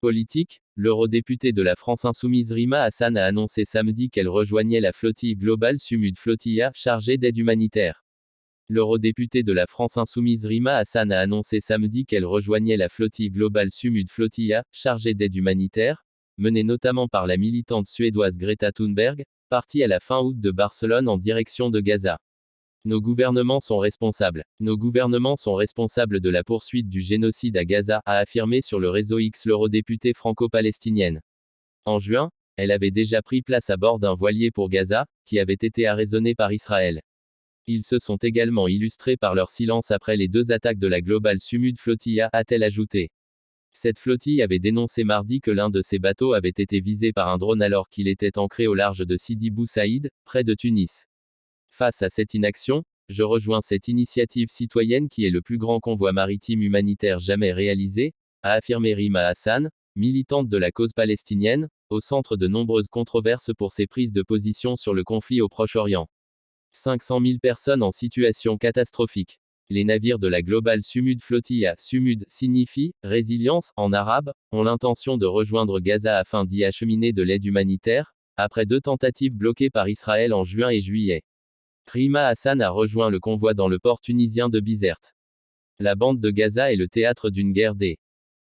Politique, l'eurodéputée de la France insoumise Rima Hassan a annoncé samedi qu'elle rejoignait la flottille Global Sumud Flotilla, chargée d'aide humanitaire. L'eurodéputée de la France insoumise Rima Hassan a annoncé samedi qu'elle rejoignait la flottille Global Sumud Flotilla, chargée d'aide humanitaire, menée notamment par la militante suédoise Greta Thunberg, partie à la fin août de Barcelone en direction de Gaza. Nos gouvernements sont responsables. Nos gouvernements sont responsables de la poursuite du génocide à Gaza, a affirmé sur le réseau X l'eurodéputée franco-palestinienne. En juin, elle avait déjà pris place à bord d'un voilier pour Gaza, qui avait été arraisonné par Israël. Ils se sont également illustrés par leur silence après les 2 attaques de la Global Sumud Flotilla, a-t-elle ajouté. Cette flottille avait dénoncé mardi que l'un de ses bateaux avait été visé par un drone alors qu'il était ancré au large de Sidi Bou Saïd, près de Tunis. Face à cette inaction, je rejoins cette initiative citoyenne qui est le plus grand convoi maritime humanitaire jamais réalisé, a affirmé Rima Hassan, militante de la cause palestinienne, au centre de nombreuses controverses pour ses prises de position sur le conflit au Proche-Orient. 500 000 personnes en situation catastrophique. Les navires de la Global Sumud Flotilla, Sumud signifie résilience en arabe, ont l'intention de rejoindre Gaza afin d'y acheminer de l'aide humanitaire, après 2 tentatives bloquées par Israël en juin et juillet. Rima Hassan a rejoint le convoi dans le port tunisien de Bizerte. La bande de Gaza est le théâtre d'une guerre des